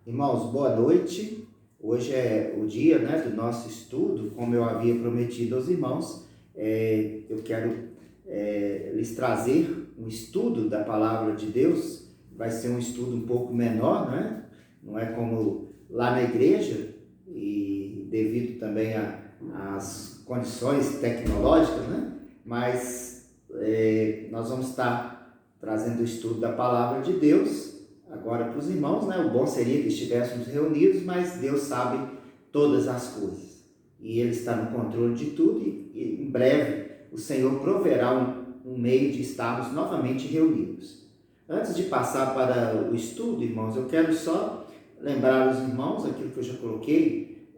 Irmãos, boa noite. Hoje é o dia, do nosso estudo. Como eu havia prometido aos irmãos, eu quero lhes trazer um estudo da Palavra de Deus. Vai ser um estudo um pouco menor, não é como lá na igreja, e devido também às condições tecnológicas, mas nós vamos estar trazendo o estudo da Palavra de Deus agora para os irmãos, O bom seria que estivéssemos reunidos, mas Deus sabe todas as coisas. E Ele está no controle de tudo e em breve o Senhor proverá um meio de estarmos novamente reunidos. Antes de passar para o estudo, irmãos, eu quero só lembrar os irmãos aquilo que eu já coloquei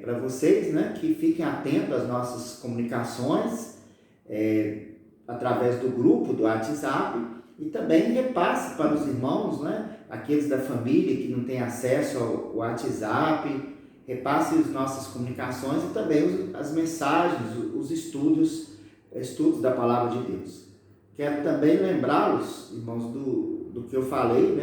para vocês, que fiquem atentos às nossas comunicações através do grupo do WhatsApp. E também repasse para os irmãos, aqueles da família que não têm acesso ao WhatsApp, repasse as nossas comunicações e também as mensagens, os estudos da Palavra de Deus. Quero também lembrá-los, irmãos, do que eu falei,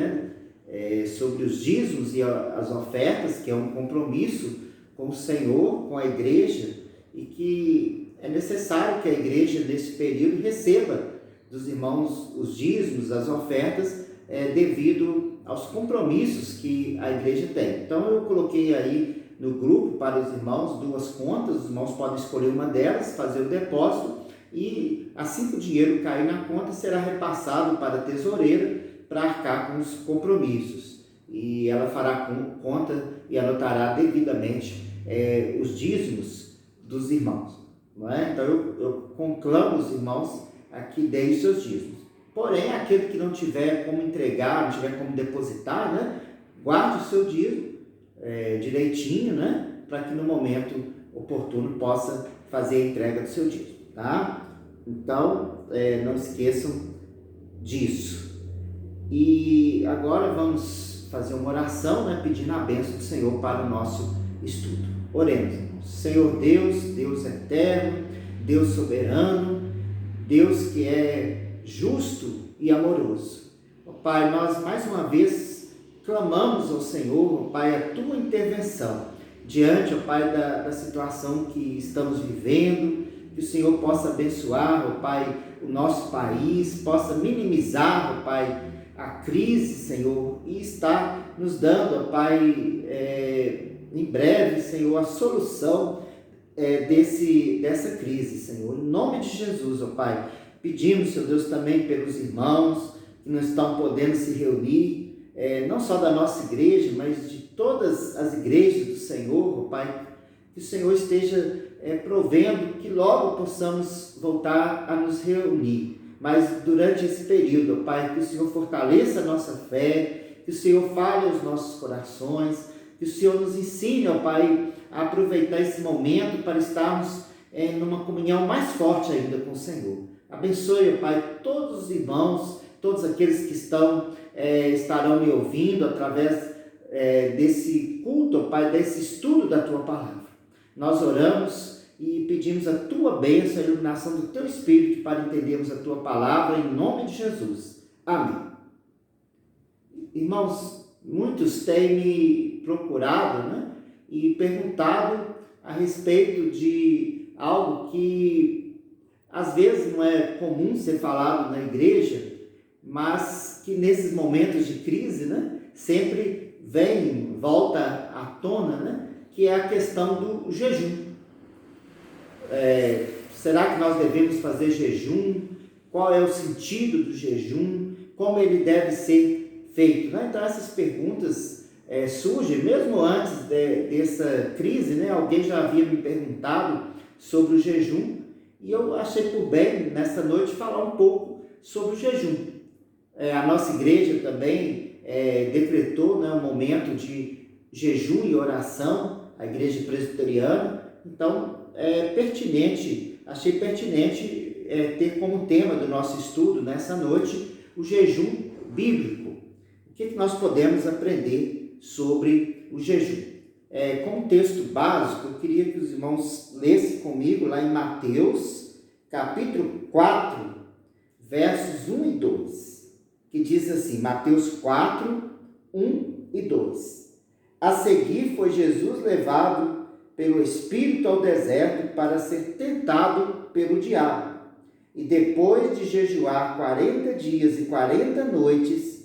sobre os dízimos e as ofertas, que é um compromisso com o Senhor, com a igreja, e que é necessário que a igreja, nesse período, receba dos irmãos os dízimos, as ofertas, devido aos compromissos que a igreja tem. Então eu coloquei aí no grupo para os irmãos 2 contas, os irmãos podem escolher uma delas, fazer o depósito e assim que o dinheiro cair na conta será repassado para a tesoureira para arcar com os compromissos. E ela fará conta e anotará devidamente os dízimos dos irmãos. Então eu conclamo os irmãos a que deem os seus dízimos. Porém, aquele que não tiver como entregar, não tiver como depositar, guarde o seu dízimo direitinho, para que no momento oportuno possa fazer a entrega do seu dízimo, tá? Então, não esqueçam disso. E agora vamos fazer uma oração, pedindo a bênção do Senhor para o nosso estudo. Oremos, irmãos. Senhor Deus, Deus eterno, Deus soberano, Deus que é justo e amoroso. Ó Pai, nós mais uma vez clamamos ao Senhor, ó Pai, a Tua intervenção diante, ó Pai, da situação que estamos vivendo, que o Senhor possa abençoar, ó Pai, o nosso país, possa minimizar, ó Pai, a crise, Senhor, e estar nos dando, ó Pai, em breve, Senhor, a solução dessa crise, Senhor. Em nome de Jesus, ó Pai, pedimos, Senhor Deus, também pelos irmãos que não estão podendo se reunir, não só da nossa igreja, mas de todas as igrejas do Senhor, ó Pai, que o Senhor esteja provendo que logo possamos voltar a nos reunir. Mas durante esse período, ó Pai, que o Senhor fortaleça a nossa fé, que o Senhor fale aos nossos corações, que o Senhor nos ensine, ó Pai, a aproveitar esse momento para estarmos numa comunhão mais forte ainda com o Senhor. Abençoe, ó Pai, todos os irmãos, todos aqueles que estarão me ouvindo através desse culto, ó Pai, desse estudo da Tua Palavra. Nós oramos e pedimos a Tua bênção, a iluminação do Teu Espírito para entendermos a Tua Palavra, em nome de Jesus. Amém. Irmãos, muitos têm me procurado, e perguntado a respeito de algo que às vezes não é comum ser falado na igreja, mas que nesses momentos de crise, sempre volta à tona, que é a questão do jejum. Será que nós devemos fazer jejum? Qual é o sentido do jejum? Como ele deve ser feito? Então essas perguntas surgem mesmo antes dessa crise, Alguém já havia me perguntado sobre o jejum e eu achei por bem nessa noite falar um pouco sobre o jejum. A nossa igreja também decretou um momento de jejum e oração, a igreja presbiteriana. Então achei pertinente ter como tema do nosso estudo nessa noite o jejum bíblico. O que nós podemos aprender sobre o jejum? Como texto básico, eu queria que os irmãos lessem comigo lá em Mateus, capítulo 4, versos 1 e 2, que diz assim, Mateus 4, 1 e 2. A seguir foi Jesus levado pelo Espírito ao deserto para ser tentado pelo diabo. E depois de jejuar 40 dias e 40 noites,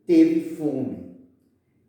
teve fome.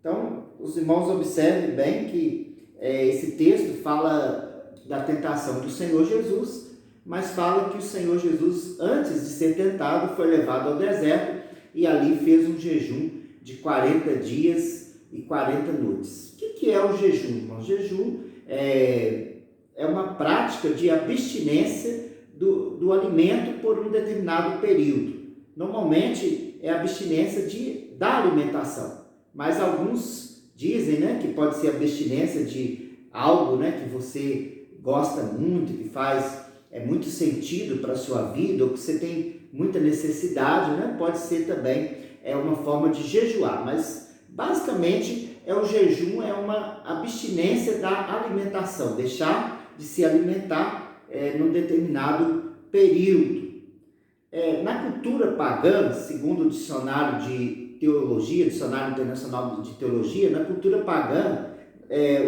Então, os irmãos observem bem que esse texto fala da tentação do Senhor Jesus, mas fala que o Senhor Jesus, antes de ser tentado, foi levado ao deserto e ali fez um jejum de 40 dias e 40 noites. O que é o jejum, irmãos? O jejum é uma prática de abstinência do alimento por um determinado período. Normalmente é abstinência da alimentação, mas alguns dizem, né, que pode ser abstinência de algo, né, que você gosta muito, que faz muito sentido para a sua vida, ou que você tem muita necessidade, né? Pode ser também uma forma de jejuar, mas basicamente o jejum é uma abstinência da alimentação, deixar de se alimentar num determinado período. Na cultura pagã, segundo o dicionário de teologia, dicionário internacional de teologia, na cultura pagã,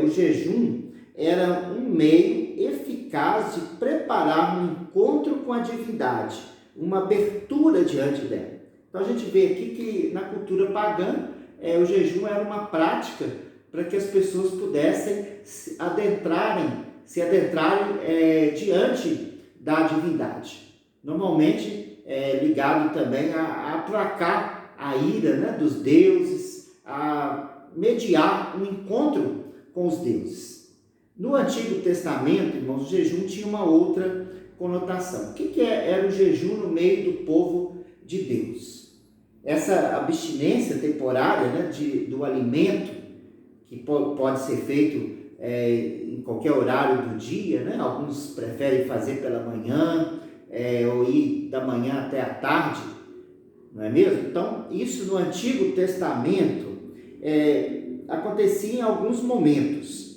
o jejum era um meio eficaz de preparar um encontro com a divindade, uma abertura diante dela. Então a gente vê aqui que na cultura pagã, o jejum era uma prática para que as pessoas pudessem se adentrarem diante da divindade. Normalmente ligado também a aplacar a ira, né, dos deuses, a mediar um encontro com os deuses. No Antigo Testamento, irmãos, o jejum tinha uma outra conotação. O que era o jejum no meio do povo de Deus? Essa abstinência temporária, né, do alimento, que pode ser feito em qualquer horário do dia, né? Alguns preferem fazer pela manhã, ou ir da manhã até a tarde, não é mesmo? Então, isso no Antigo Testamento acontecia em alguns momentos.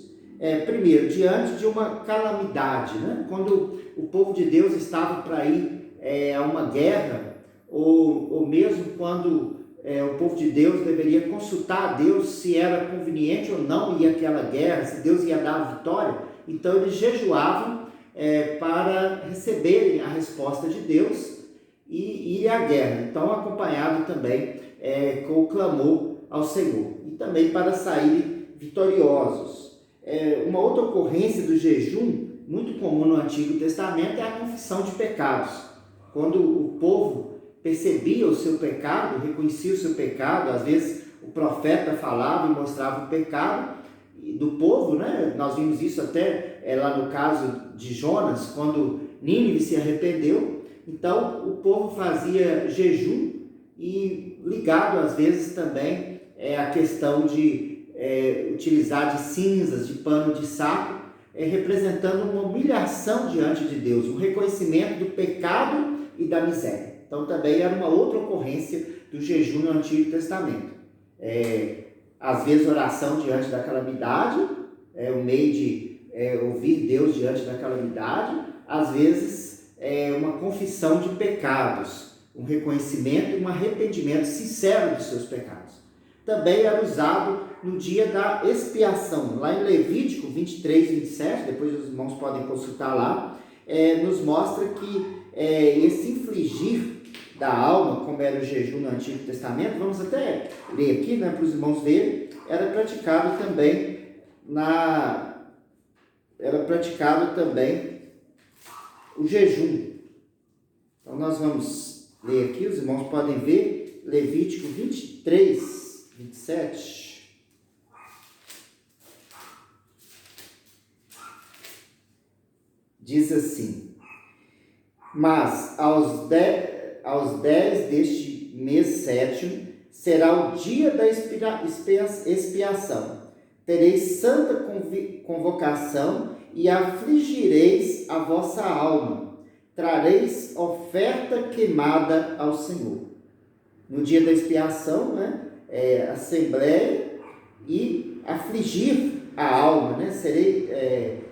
Primeiro, diante de uma calamidade, né? Quando o povo de Deus estava para ir a uma guerra, ou mesmo quando o povo de Deus deveria consultar a Deus se era conveniente ou não ir àquela guerra, se Deus ia dar a vitória, então eles jejuavam para receberem a resposta de Deus e ir à guerra. Então, acompanhado também com o clamor ao Senhor, e também para saírem vitoriosos. Uma outra ocorrência do jejum, muito comum no Antigo Testamento, é a confissão de pecados. Quando o povo percebia o seu pecado, reconhecia o seu pecado, às vezes o profeta falava e mostrava o pecado do povo, né? Nós vimos isso até lá no caso de Jonas, quando Nínive se arrependeu. Então o povo fazia jejum, e ligado às vezes também a questão de utilizar de cinzas, de pano de saco, representando uma humilhação diante de Deus, um reconhecimento do pecado e da miséria. Então também era uma outra ocorrência do jejum no Antigo Testamento. Às vezes oração diante da calamidade, o meio de ouvir Deus diante da calamidade, às vezes uma confissão de pecados, um reconhecimento e um arrependimento sincero dos seus pecados. Também era usado no dia da expiação. Lá em Levítico 23, 27, depois os irmãos podem consultar lá, nos mostra que esse infligir da alma, como era o jejum no Antigo Testamento, vamos até ler aqui, né, para os irmãos verem, era praticado também o jejum. Então nós vamos ler aqui, os irmãos podem ver, Levítico 23, 27. Diz assim: mas aos 10 deste mês sétimo será o dia da expiação. Tereis santa convocação e afligireis a vossa alma. Trareis oferta queimada ao Senhor. No dia da expiação, né, assembleia e afligir a alma, né?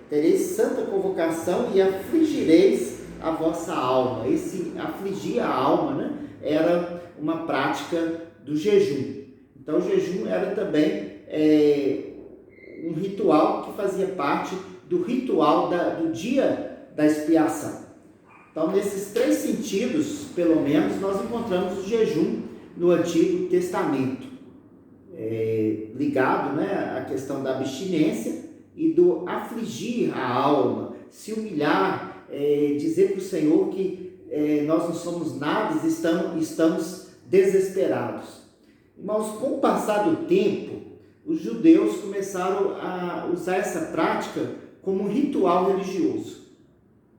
Tereis santa convocação e afligireis a vossa alma. Esse afligir a alma, né, era uma prática do jejum. Então o jejum era também ritual que fazia parte do ritual do dia da expiação. Então, nesses 3 sentidos, pelo menos, nós encontramos o jejum no Antigo Testamento, ligado, né, à questão da abstinência e do afligir a alma, se humilhar, dizer para o Senhor que nós não somos nada, estamos desesperados. Irmãos, com o passar do tempo, os judeus começaram a usar essa prática como um ritual religioso.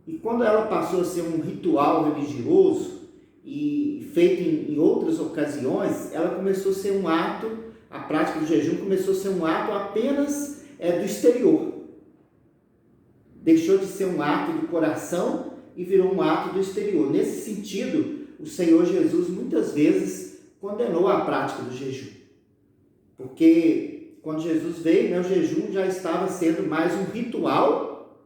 E quando ela passou a ser um ritual religioso e feito em outras ocasiões, ela começou a ser um ato, a prática do jejum começou a ser um ato apenas do exterior. Deixou de ser um ato do coração e virou um ato do exterior. Nesse sentido, o Senhor Jesus muitas vezes condenou a prática do jejum. Porque quando Jesus veio, né, o jejum já estava sendo mais um ritual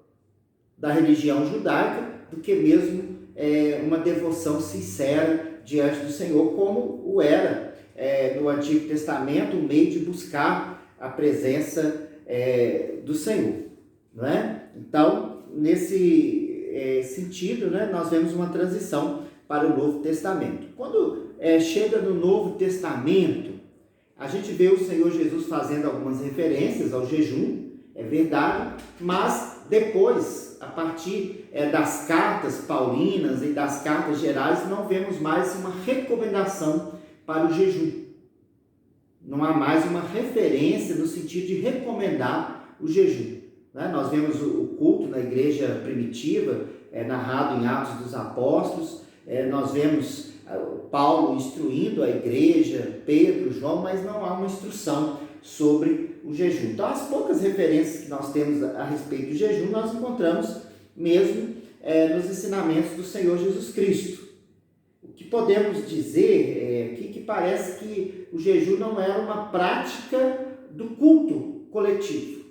da religião judaica do que mesmo uma devoção sincera diante do Senhor, como o era no Antigo Testamento, um meio de buscar a presença do Senhor. Não é? Então, nesse sentido, né, nós vemos uma transição para o Novo Testamento. Quando chega no Novo Testamento, a gente vê o Senhor Jesus fazendo algumas referências ao jejum, é verdade, mas depois, a partir das cartas paulinas e das cartas gerais, não vemos mais uma recomendação para o jejum. Não há mais uma referência no sentido de recomendar o jejum. Né? Nós vemos o culto na igreja primitiva, narrado em Atos dos Apóstolos, nós vemos Paulo instruindo a igreja, Pedro, João, mas não há uma instrução sobre o jejum. Então, as poucas referências que nós temos a respeito do jejum, nós encontramos mesmo nos ensinamentos do Senhor Jesus Cristo. O que podemos dizer aqui que parece que o jejum não era uma prática do culto coletivo.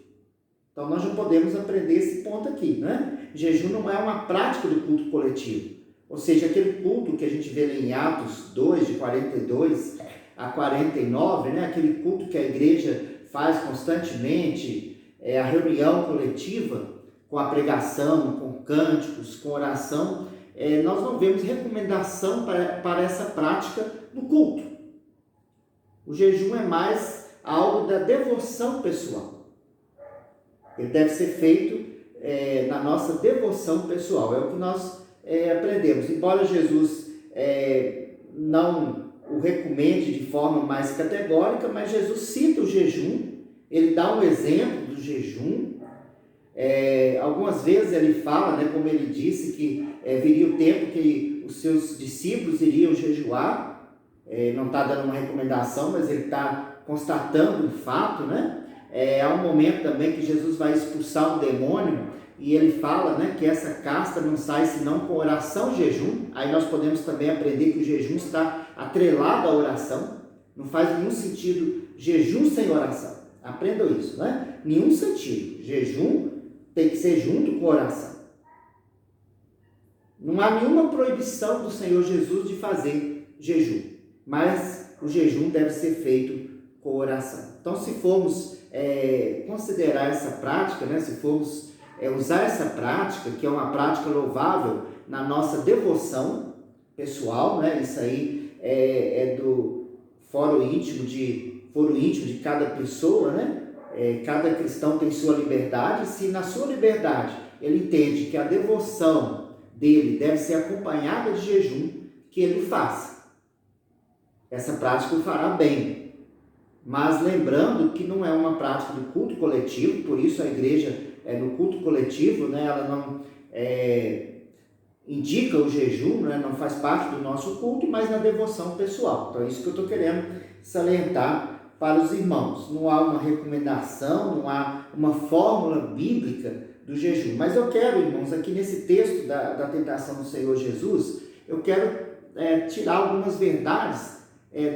Então, nós já podemos aprender esse ponto aqui, né? Jejum não é uma prática do culto coletivo. Ou seja, aquele culto que a gente vê em Atos 2, de 42 a 49, né? Aquele culto que a igreja faz constantemente, a reunião coletiva, com a pregação, com cânticos, com oração, nós não vemos recomendação para essa prática no culto. O jejum é mais algo da devoção pessoal. Ele deve ser feito na nossa devoção pessoal. É o que nós aprendemos. Embora Jesus não o recomende de forma mais categórica, mas Jesus cita o jejum, ele dá um exemplo do jejum. Algumas vezes ele fala, né, como ele disse, que viria o tempo que os seus discípulos iriam jejuar. Não está dando uma recomendação, mas ele está constatando um fato, né? Há um momento também que Jesus vai expulsar um demônio e ele fala, né, que essa casta não sai senão com oração e jejum. Aí nós podemos também aprender que o jejum está atrelado à oração. Não faz nenhum sentido jejum sem oração. Aprendam isso, né? Nenhum sentido. Jejum tem que ser junto com oração. Não há nenhuma proibição do Senhor Jesus de fazer jejum, mas o jejum deve ser feito com oração. Então, se formos considerar essa prática, né, se formos usar essa prática, que é uma prática louvável na nossa devoção pessoal, né, isso aí do foro íntimo de cada pessoa, né? Cada cristão tem sua liberdade. Se na sua liberdade ele entende que a devoção dele deve ser acompanhada de jejum, que ele faça. Essa prática o fará bem. Mas lembrando que não é uma prática do culto coletivo, por isso a igreja, no culto coletivo, né, ela não indica o jejum, né, não faz parte do nosso culto, mas na devoção pessoal. Então é isso que eu estou querendo salientar para os irmãos. Não há uma recomendação, não há uma fórmula bíblica do jejum. Mas eu quero, irmãos, aqui nesse texto da tentação do Senhor Jesus, eu quero tirar algumas verdades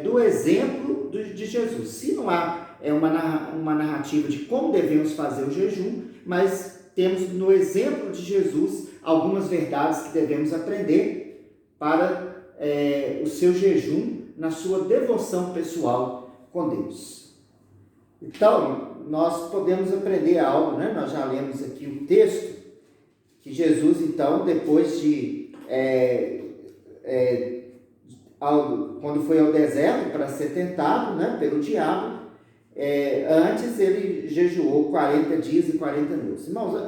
do exemplo de Jesus. Se não há uma narrativa de como devemos fazer o jejum, mas temos no exemplo de Jesus algumas verdades que devemos aprender para o seu jejum na sua devoção pessoal com Deus. Então, nós podemos aprender algo, né? Nós já lemos aqui o texto, que Jesus, então, depois de, quando foi ao deserto para ser tentado, né, pelo diabo, antes ele jejuou 40 dias e 40 noites. Irmãos,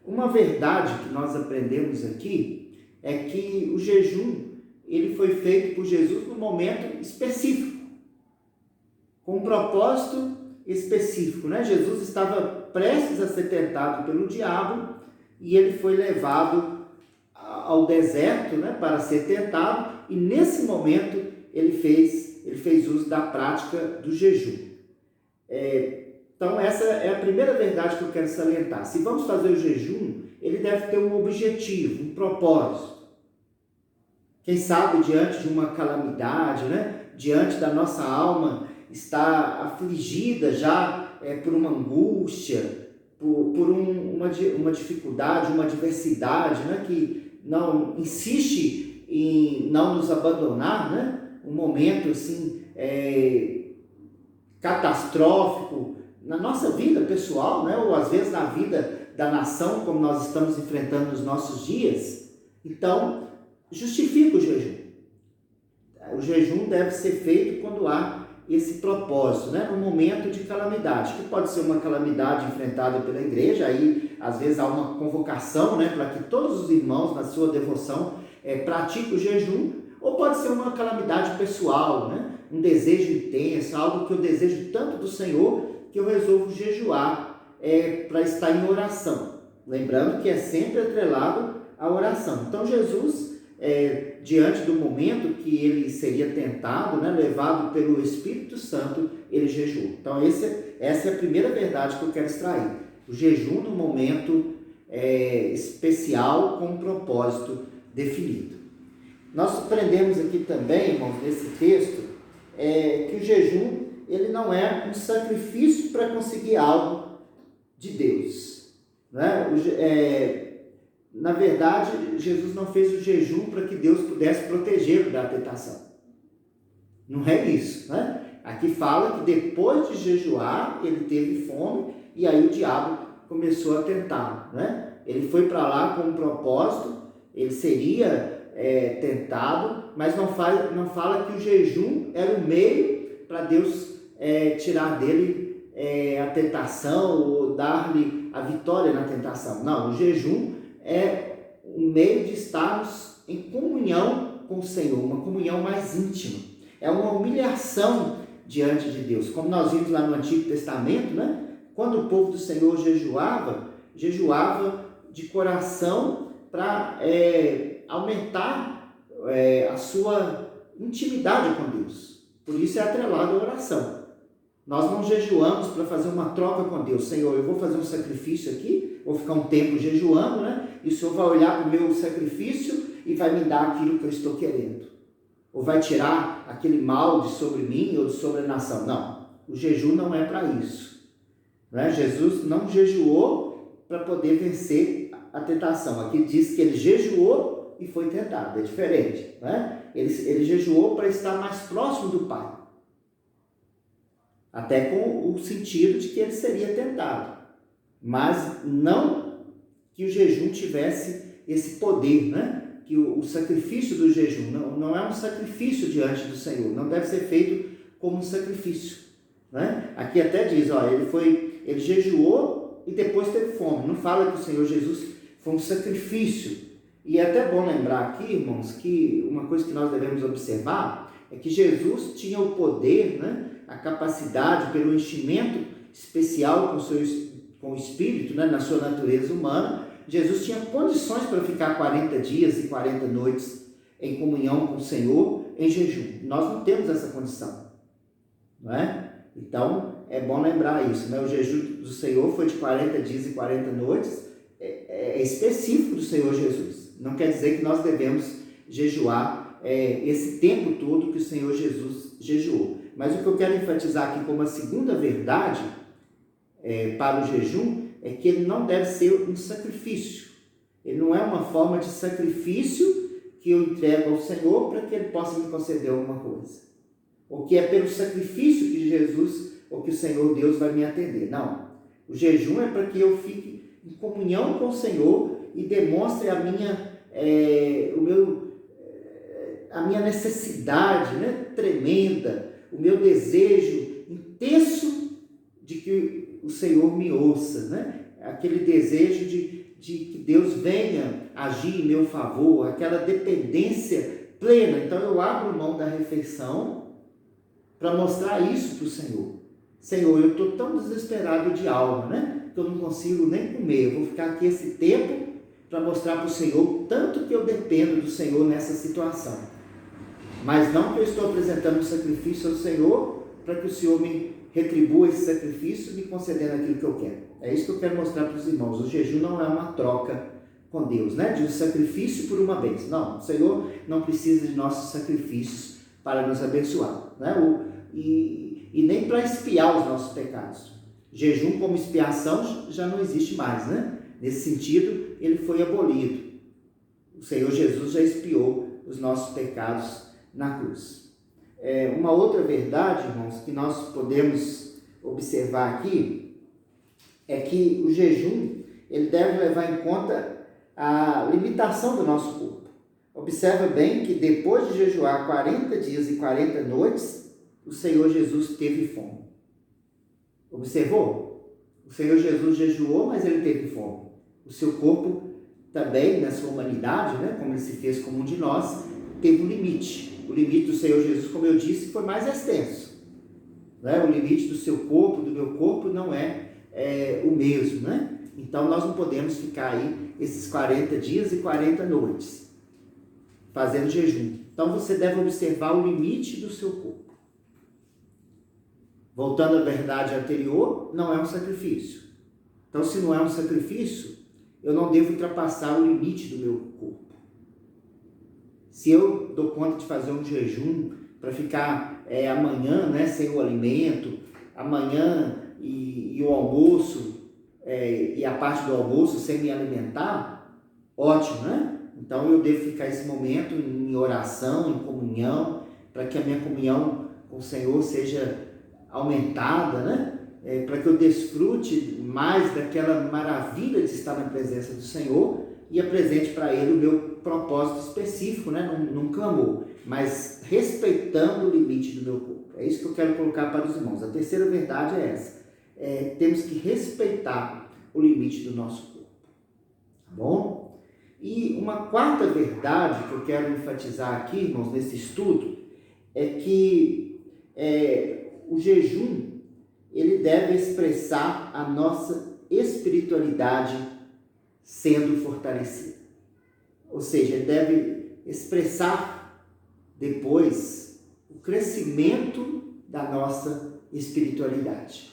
uma verdade que nós aprendemos aqui é que o jejum, ele foi feito por Jesus num momento específico, com um propósito específico, né? Jesus estava prestes a ser tentado pelo diabo e ele foi levado ao deserto, né, para ser tentado, e nesse momento ele fez uso da prática do jejum. Então essa é a primeira verdade que eu quero salientar. Se vamos fazer o jejum, ele deve ter um objetivo, um propósito. Quem sabe diante de uma calamidade, né, diante da nossa alma está afligida já por uma angústia, por uma dificuldade, uma adversidade, né, que não insiste em não nos abandonar, né, um momento assim catastrófico na nossa vida pessoal, né, ou às vezes na vida da nação, como nós estamos enfrentando nos nossos dias. Então, justifica o jejum. O jejum deve ser feito quando há esse propósito, né? No momento de calamidade, que pode ser uma calamidade enfrentada pela igreja, aí às vezes há uma convocação, né, para que todos os irmãos na sua devoção pratiquem o jejum, ou pode ser uma calamidade pessoal, né? Um desejo intenso, algo que eu desejo tanto do Senhor que eu resolvo jejuar para estar em oração, lembrando que é sempre atrelado à oração. Então Jesus, diante do momento que ele seria tentado, né, levado pelo Espírito Santo, ele jejuou. Então essa é a primeira verdade que eu quero extrair. O jejum no momento especial com um propósito definido. Nós aprendemos aqui também, irmãos, nesse texto, que o jejum ele não é um sacrifício para conseguir algo de Deus, né? Na verdade, Jesus não fez o jejum para que Deus pudesse protegê-lo da tentação. Não é isso, né? Aqui fala que depois de jejuar, ele teve fome e aí o diabo começou a tentá-lo, né? Ele foi para lá com um propósito, ele seria tentado, mas não fala que o jejum era o meio para Deus tirar dele a tentação ou dar-lhe a vitória na tentação. Não, o jejum é um meio de estarmos em comunhão com o Senhor, uma comunhão mais íntima. É uma humilhação diante de Deus. Como nós vimos lá no Antigo Testamento, né? Quando o povo do Senhor jejuava de coração para aumentar a sua intimidade com Deus. Por isso é atrelado à oração. Nós não jejuamos para fazer uma troca com Deus. Senhor, eu vou fazer um sacrifício aqui, vou ficar um tempo jejuando, né? E o Senhor vai olhar para o meu sacrifício e vai me dar aquilo que eu estou querendo. Ou vai tirar aquele mal de sobre mim ou de sobre a nação. Não, o jejum não é para isso. Né? Jesus não jejuou para poder vencer a tentação. Aqui diz que ele jejuou e foi tentado. É diferente. Né? Ele jejuou para estar mais próximo do Pai. Até com o sentido de que ele seria tentado. Mas não que o jejum tivesse esse poder, né? Que o sacrifício do jejum não é um sacrifício diante do Senhor, não deve ser feito como um sacrifício, né? Aqui até diz, ele jejuou e depois teve fome. Não fala que o Senhor Jesus foi um sacrifício. E é até bom lembrar aqui, irmãos, que uma coisa que nós devemos observar é que Jesus tinha o poder, né? A capacidade pelo enchimento especial com o Espírito, né? Na sua natureza humana. Jesus tinha condições para ficar 40 dias e 40 noites em comunhão com o Senhor em jejum. Nós não temos essa condição, não é? Então, é bom lembrar isso, né? O jejum do Senhor foi de 40 dias e 40 noites, é específico do Senhor Jesus. Não quer dizer que nós devemos jejuar esse tempo todo que o Senhor Jesus jejuou. Mas o que eu quero enfatizar aqui como a segunda verdade para o jejum é que ele não deve ser um sacrifício. Ele não é uma forma de sacrifício que eu entrego ao Senhor para que Ele possa me conceder alguma coisa. Ou que é pelo sacrifício que Jesus ou que o Senhor Deus vai me atender. Não. O jejum é para que eu fique em comunhão com o Senhor e demonstre a minha necessidade, né, tremenda, o meu desejo intenso de que o Senhor me ouça, né? Aquele desejo de que Deus venha agir em meu favor, aquela dependência plena. Então eu abro mão da refeição para mostrar isso para o Senhor. Senhor, eu estou tão desesperado de alma, né? Que eu não consigo nem comer. Eu vou ficar aqui esse tempo para mostrar para o Senhor tanto que eu dependo do Senhor nessa situação. Mas não que eu estou apresentando um sacrifício ao Senhor para que o Senhor me retribua esse sacrifício, me concedendo aquilo que eu quero. É isso que eu quero mostrar para os irmãos. O jejum não é uma troca com Deus, né? De um sacrifício por uma bênção. Não, o Senhor não precisa de nossos sacrifícios para nos abençoar, né? E nem para expiar os nossos pecados. Jejum como expiação já não existe mais, né? Nesse sentido, ele foi abolido. O Senhor Jesus já expiou os nossos pecados na cruz. Uma outra verdade, irmãos, que nós podemos observar aqui, é que o jejum, ele deve levar em conta a limitação do nosso corpo. Observa bem que depois de jejuar 40 dias e 40 noites, o Senhor Jesus teve fome. Observou? O Senhor Jesus jejuou, mas ele teve fome. O seu corpo também, na sua humanidade, né, como ele se fez como um de nós, teve um limite. O limite do Senhor Jesus, como eu disse, foi mais extenso. Né? O limite do seu corpo, do meu corpo, não é o mesmo. Né? Então, nós não podemos ficar aí esses 40 dias e 40 noites fazendo jejum. Então, você deve observar o limite do seu corpo. Voltando à verdade anterior, não é um sacrifício. Então, se não é um sacrifício, eu não devo ultrapassar o limite do meu corpo. Se eu dou conta de fazer um jejum para ficar amanhã, né, sem o alimento, amanhã e o almoço, e a parte do almoço sem me alimentar, ótimo, né? Então eu devo ficar esse momento em oração, em comunhão, para que a minha comunhão com o Senhor seja aumentada, né? Para que eu desfrute mais daquela maravilha de estar na presença do Senhor e apresente para Ele o meu propósito específico, né? Num clamor, mas respeitando o limite do meu corpo. É isso que eu quero colocar para os irmãos. A terceira verdade é essa. Temos que respeitar o limite do nosso corpo. Tá bom? E uma quarta verdade que eu quero enfatizar aqui, irmãos, nesse estudo, é que o jejum, ele deve expressar a nossa espiritualidade sendo fortalecida. Ou seja, ele deve expressar depois o crescimento da nossa espiritualidade.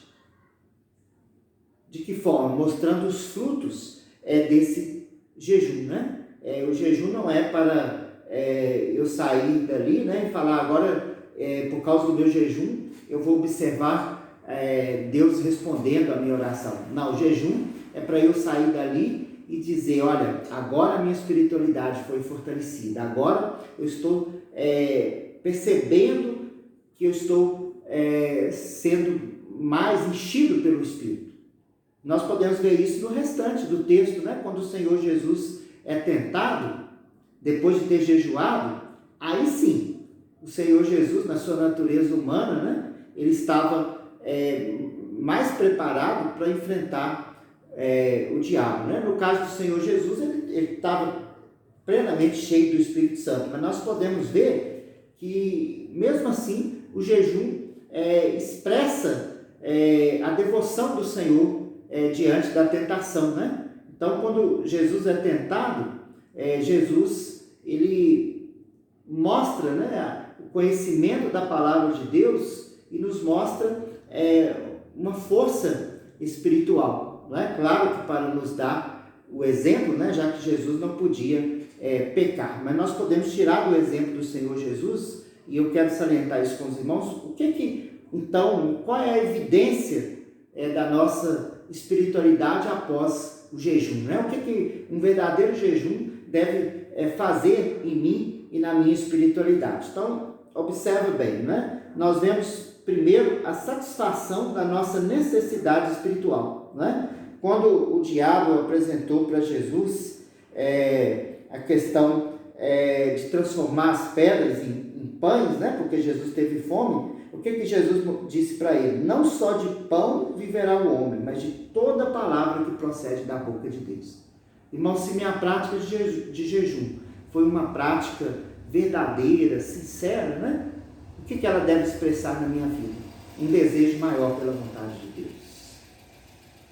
De que forma? Mostrando os frutos desse jejum, né? O jejum não é para eu sair dali, né, e falar agora, por causa do meu jejum, eu vou observar Deus respondendo a minha oração. Não, o jejum é para eu sair dali e dizer, olha, agora a minha espiritualidade foi fortalecida, agora eu estou percebendo que eu estou sendo mais enchido pelo Espírito. Nós podemos ver isso no restante do texto, né? Quando o Senhor Jesus é tentado, depois de ter jejuado, aí sim, o Senhor Jesus, na sua natureza humana, né? Ele estava mais preparado para enfrentar o diabo, né? No caso do Senhor Jesus, ele estava plenamente cheio do Espírito Santo, mas nós podemos ver que, mesmo assim, o jejum expressa a devoção do Senhor diante da tentação, né? Então, quando Jesus é tentado, Jesus, ele mostra, né, o conhecimento da palavra de Deus e nos mostra uma força espiritual, não é? Claro que para nos dar o exemplo, né, já que Jesus não podia pecar, mas nós podemos tirar do exemplo do Senhor Jesus, e eu quero salientar isso com os irmãos, então, qual é a evidência da nossa espiritualidade após o jejum, né? O que um verdadeiro jejum deve fazer em mim e na minha espiritualidade? Então, observe bem, né? Nós vemos primeiro, a satisfação da nossa necessidade espiritual, né? Quando o diabo apresentou para Jesus a questão de transformar as pedras em pães, né? Porque Jesus teve fome, o que Jesus disse para ele? Não só de pão viverá o homem, mas de toda palavra que procede da boca de Deus. Irmão, se minha prática de jejum foi uma prática verdadeira, sincera, né? O que ela deve expressar na minha vida? Um desejo maior pela vontade de Deus.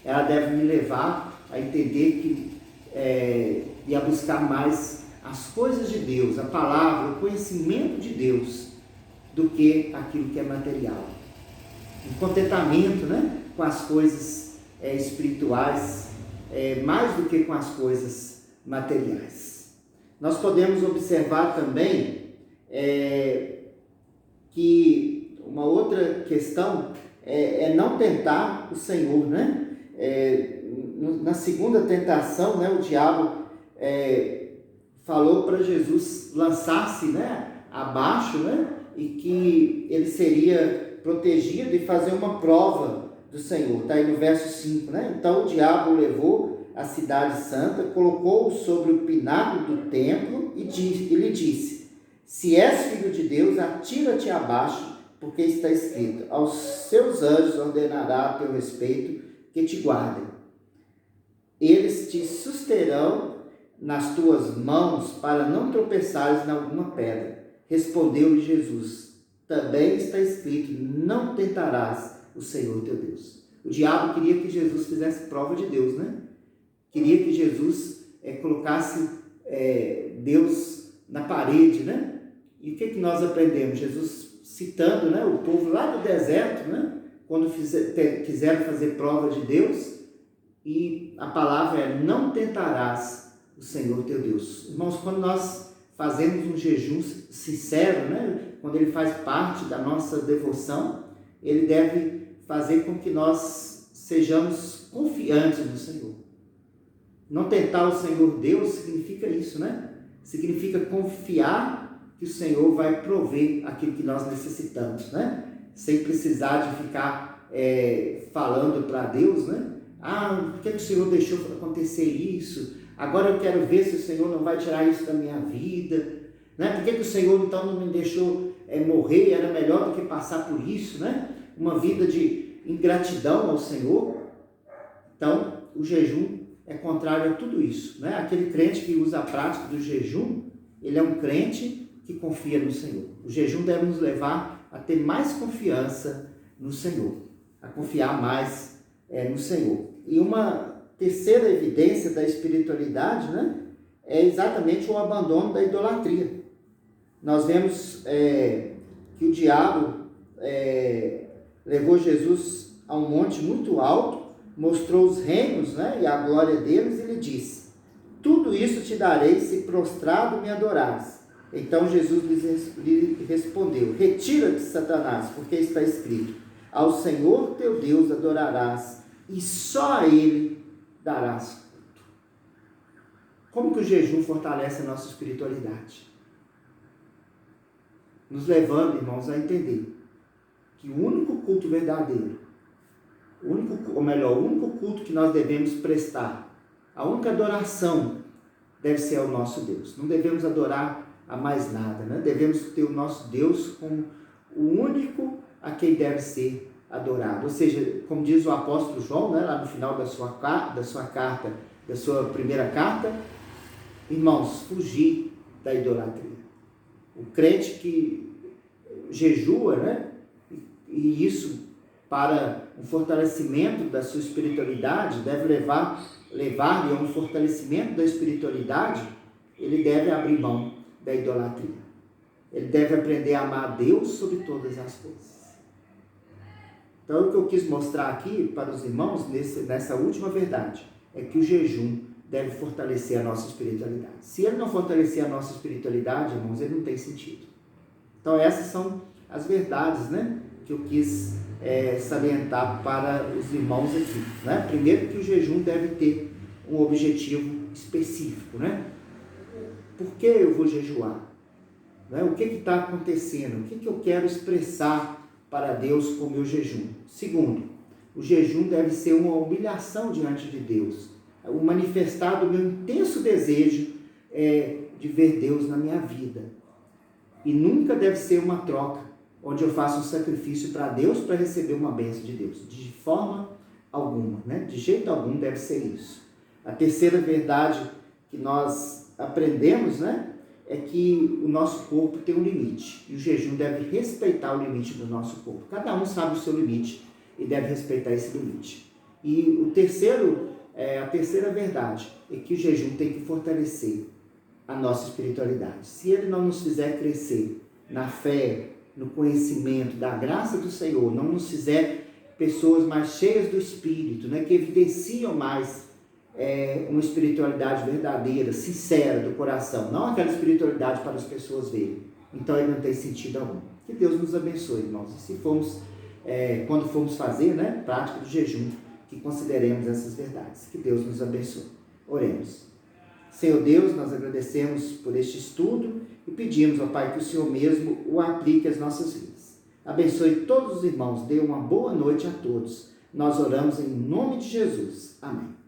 Ela deve me levar a entender e a buscar mais as coisas de Deus, a palavra, o conhecimento de Deus, do que aquilo que é material. Um contentamento, né, com as coisas espirituais, mais do que com as coisas materiais. Nós podemos observar também que uma outra questão é não tentar o Senhor, né? Na segunda tentação, né, o diabo falou para Jesus lançar-se, né, abaixo, né, e que ele seria protegido e fazer uma prova do Senhor. Está aí no verso 5, né? Então o diabo o levou à cidade santa, colocou-o sobre o pináculo do templo e lhe disse: se és filho de Deus, atira-te abaixo, porque está escrito: aos seus anjos ordenará a teu respeito que te guardem. Eles te susterão nas tuas mãos para não tropeçares em alguma pedra. Respondeu-lhe Jesus: também está escrito: não tentarás o Senhor teu Deus. O diabo queria que Jesus fizesse prova de Deus, né? Queria que Jesus colocasse Deus na parede, né? E o que nós aprendemos? Jesus citando, né, o povo lá do deserto, né, quando quiseram fazer prova de Deus, e a palavra é: não tentarás o Senhor teu Deus. Irmãos, quando nós fazemos um jejum sincero, né, quando ele faz parte da nossa devoção, ele deve fazer com que nós sejamos confiantes no Senhor. Não tentar o Senhor Deus significa isso, né? Significa confiar que o Senhor vai prover aquilo que nós necessitamos, né? Sem precisar de ficar falando para Deus, né? Por que o Senhor deixou acontecer isso? Agora eu quero ver se o Senhor não vai tirar isso da minha vida, né? Por que o Senhor então não me deixou morrer? Era melhor do que passar por isso, né? Uma vida de ingratidão ao Senhor. Então, o jejum é contrário a tudo isso, né? Aquele crente que usa a prática do jejum, ele é um crente que confia no Senhor. O jejum deve nos levar a ter mais confiança no Senhor, a confiar mais no Senhor. E uma terceira evidência da espiritualidade, né, é exatamente o abandono da idolatria. Nós vemos que o diabo levou Jesus a um monte muito alto, mostrou os reinos, né, e a glória deles, e lhe disse: tudo isso te darei se prostrado me adorares. Então Jesus lhe respondeu: retira-te, Satanás, porque está escrito: ao Senhor teu Deus adorarás, e só a Ele darás culto. Como que o jejum fortalece a nossa espiritualidade? Nos levando, irmãos, a entender que o único culto verdadeiro, o único culto que nós devemos prestar, a única adoração deve ser ao nosso Deus. Não devemos adorar a mais nada, né? Devemos ter o nosso Deus como o único a quem deve ser adorado. Ou seja, como diz o apóstolo João, né, lá no final da sua primeira carta, irmãos, fugir da idolatria. O crente que jejua, né, e isso para um fortalecimento da sua espiritualidade, deve levar-lhe a um fortalecimento da espiritualidade, ele deve abrir mão da idolatria. Ele deve aprender a amar a Deus sobre todas as coisas. Então, o que eu quis mostrar aqui para os irmãos, nessa última verdade, é que o jejum deve fortalecer a nossa espiritualidade. Se ele não fortalecer a nossa espiritualidade, irmãos, ele não tem sentido. Então, essas são as verdades, né, que eu quis salientar para os irmãos aqui, né? Primeiro, que o jejum deve ter um objetivo específico, né? Por que eu vou jejuar? Né? O que está acontecendo? O que eu quero expressar para Deus com o meu jejum. Segundo, o jejum deve ser uma humilhação diante de Deus, o manifestar do meu intenso desejo de ver Deus na minha vida. E nunca deve ser uma troca, onde eu faço um sacrifício para Deus para receber uma bênção de Deus. De forma alguma, né? De jeito algum deve ser isso. A terceira verdade que nós aprendemos, né, é que o nosso corpo tem um limite. E o jejum deve respeitar o limite do nosso corpo. Cada um sabe o seu limite e deve respeitar esse limite. E a terceira verdade é que o jejum tem que fortalecer a nossa espiritualidade. Se ele não nos fizer crescer na fé, no conhecimento da graça do Senhor, não nos fizer pessoas mais cheias do Espírito, né, que evidenciam mais uma espiritualidade verdadeira, sincera do coração, não aquela espiritualidade para as pessoas verem, então ele não tem sentido algum. Que Deus nos abençoe, irmãos. E se quando formos fazer, né, prática do jejum, que consideremos essas verdades. Que Deus nos abençoe. Oremos. Senhor Deus, nós agradecemos por este estudo e pedimos, ó Pai, que o Senhor mesmo o aplique às nossas vidas. Abençoe todos os irmãos, dê uma boa noite a todos. Nós oramos em nome de Jesus. Amém.